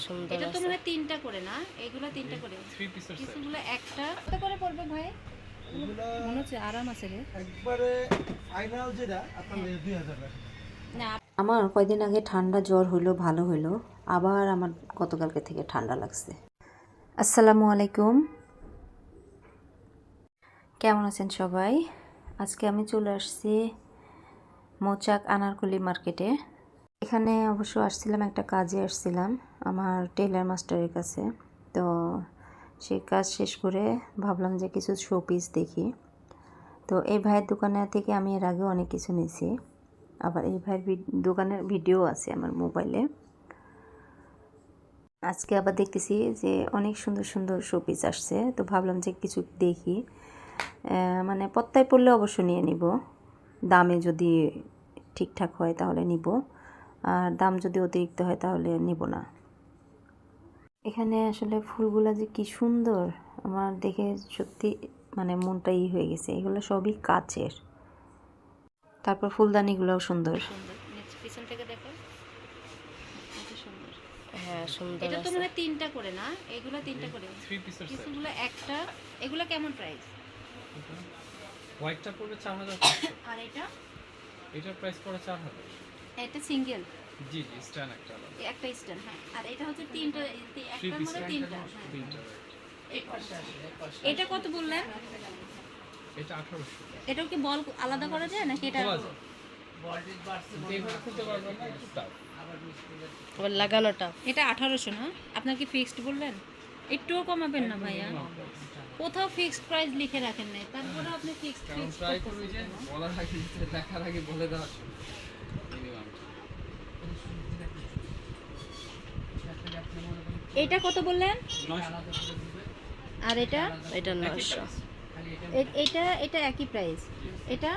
সুন্দর এটা তো আছে। মানে তিনটা করে না, এগুলো তিনটা করে, থ্রি পিসের সেট। কিছুগুলো একটা কত করে পড়বে ভাই? এগুলা মনে হচ্ছে আরাম আছে রে। একবারে ফাইনাল যেটা আপনার 2000 টাকা। না আমার কয়দিন আগে ঠান্ডা জ্বর হইলো, ভালো হইলো, আবার আমার গতকালকে থেকে ঠান্ডা লাগছে। আসসালামু আলাইকুম, কেমন আছেন সবাই? আজকে আমি চলে আসছি মৌচাক আনারকলি মার্কেটে। এখানে অবশ্য আসছিলাম, একটা কাজে আসছিলাম আমার টেলার মাস্টারের কাছে। তো সেই কাজ শেষ করে ভাবলাম যে কিছু শোপিস দেখি। তো এই ভাইয়ের দোকানে থেকে আমি এর আগে অনেক কিছু নিয়েছি, আবার এই ভাইয়ের দোকানের ভিডিও আছে আমার মোবাইলে। আজকে আবার দেখতেছি যে অনেক সুন্দর সুন্দর শোপিস আসছে, তো ভাবলাম যে কিছু দেখি। মানে পত্তায় পড়লে অবশ্য নিয়ে নিব, দামে যদি ঠিকঠাক হয় তাহলে নিব, আর দাম যদি অতিরিক্ত হয় তাহলে নিব না। এখানে আসলে ফুলগুলো যে কি সুন্দর, আমার দেখে সত্যি মানে মনটা হয়ে গেছে। এগুলো সবই কাচের, তারপর ফুলদানিগুলোও সুন্দর। সুন্দর, নেক্সট পিছন থেকে দেখো, এত সুন্দর। হ্যাঁ সুন্দর এটা তো আছে। মানে তিনটা করে না, এগুলো তিনটা করে, থ্রি পিসের সেট। কিছুগুলো একটা। এগুলো কেমন প্রাইস? হোয়াইটটা পড়বে 4000। আর এটা? এটার প্রাইস পড়ে 4000। এটা সিঙ্গেল, জি জি, স্ট্যান্ড একটা আলাদা। একটা স্ট্যান্ড, হ্যাঁ। আর এটা হচ্ছে তিনটা, থ্রি একটার পিস মধ্যে তিনটা, হ্যাঁ। তিনটা। এটা কত বললেন? এটা 1800। এটাও কি বল আলাদা করা যায় নাকি এটা? খোলা যায়। এইভাবে খুলতে পারবেন না, একটু টাফ। আবার লাগানোটা এটা 1800 না? আপনার কি ফিক্সড বললেন? একটুও কমাবেন না ভাইয়া? কোথাও ফিক্সড প্রাইস লিখে রাখেন নাই, তারপরে আপনি ফিক্সড কারণ ট্রাই করবি যে বলার আগে দেখার আগে বলে দেওয়া মিনিমাম। এটা কত বললেন? 900। আর এটা? এটা 900। এটা এটা একই প্রাইস। এটা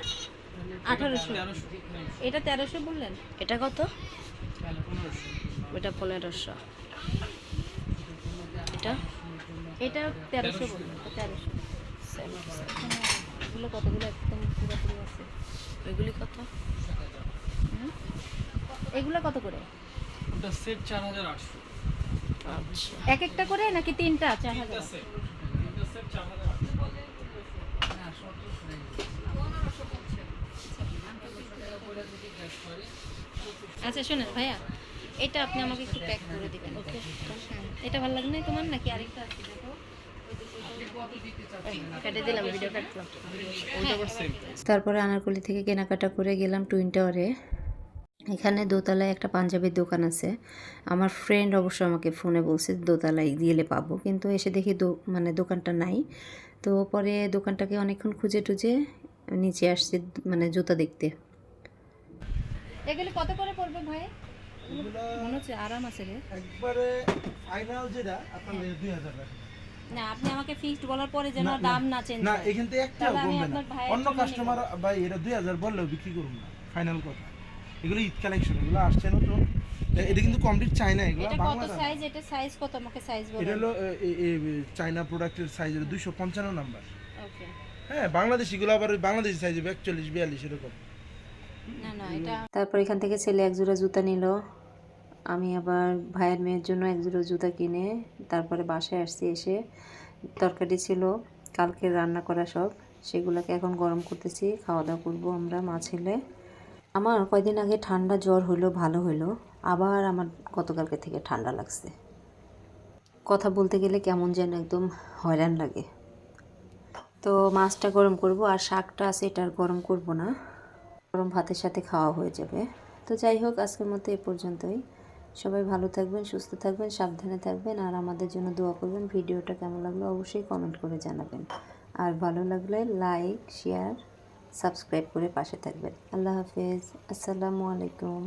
1800, এটা 1300 বললেন। এটা কত? 1500। এটা 1500। এটা এটা 1300 বললেন, 1300। এগুলো কতগুলো একদম পুরোপুরি আছে। ওইগুলি কত? হুম? এগুলো কত করে? ওটা সেট 4800। আচ্ছা, এক একটা করে নাকি তিনটা 4000? তিনটা সেট 4800। আচ্ছা শোনেন ভাইয়া, এটা আপনি আমাকে একটু প্যাক করে দিবেন, ওকে? এটা ভালো লাগে না তোমার, নাকি আরেকটা আছে দেখো? কেটে দিলাম, ভিডিও কাটলাম। ওইটা আবার সেম প্রাইস। তারপরে আনারকলি থেকে কেনাকাটা করে গেলাম টুইন টাওয়ারে। এখানে দোতলায় একটা পাঞ্জাবির দোকান আছে। আমার ফ্রেন্ড অবশ্য আমাকে ফোনে বলছে দোতলায় গেলে পাবো, কিন্তু এসে দেখি মানে দোকানটা নাই। তো পরে দোকানটাকে অনেকক্ষণ খুঁজে টুজে নিচে আসছে মানে জুতা দেখতে। এগুলো কত করে পড়বে ভাই? এগুলা মনে হচ্ছে আরাম আছে রে। একবারে ফাইনাল যেটা আপনার 2000 টাকা। না আপনি আমাকে ফিক্সড বলার পরে যেন না, দাম না চেঞ্জ না, হয়। এখান থেকে একটাও তাহলে আমি কমবে না। আপনার ভাইয়ের অন্য জন্য কাস্টমার ভাই এটা 2000 বললেও বিক্রি করুন না, ফাইনাল কথা। এগুলো ঈদ কালেকশন, এগুলো আসছে নতুন। এটা কিন্তু কমপ্লিট চায়না, এগুলো এটা কত বাংলা দাম। সাইজ? এটা সাইজ কত, আমাকে সাইজ এটা বলুন। হলো চায়না প্রোডাক্টের সাইজ 255 নাম্বার। ওকে। হ্যাঁ, বাংলাদেশিগুলো আবার ওই বাংলাদেশি সাইজ 41 42 এরকম। না না, এটা তারপর এখান থেকে ছেলে এক জোড়া জুতা নিল, আমি আবার ভাইয়ের মেয়ের জন্য এক জোড়া জুতা কিনে তারপরে বাসায় আসছি। এসে তরকারি ছিল কালকে রান্না করা সব, সেগুলোকে এখন গরম করতেছি, খাওয়া দাওয়া করবো আমরা মা ছেলে। আমার কয়দিন আগে ঠান্ডা জ্বর হইলো, ভালো হইলো, আবার আমার গতকালকে থেকে ঠান্ডা লাগছে। কথা বলতে গেলে কেমন যেন একদম হয়রান লাগে। তো মাছটা গরম করব, আর শাকটা আছে এটা আর গরম করব না, গরম ভাতের সাথে খাওয়া হয়ে যাবে। তো যাই হোক, আজকের মতো এ পর্যন্তই। সবাই ভালো থাকবেন, সুস্থ থাকবেন, সাবধানে থাকবেন, আর আমাদের জন্য দোয়া করবেন। ভিডিওটা কেমন লাগলো অবশ্যই কমেন্ট করে জানাবেন, আর ভালো লাগলে লাইক শেয়ার সাবস্ক্রাইব করে পাশে থাকবেন। আল্লাহ হাফেজ, আসসালামু আলাইকুম।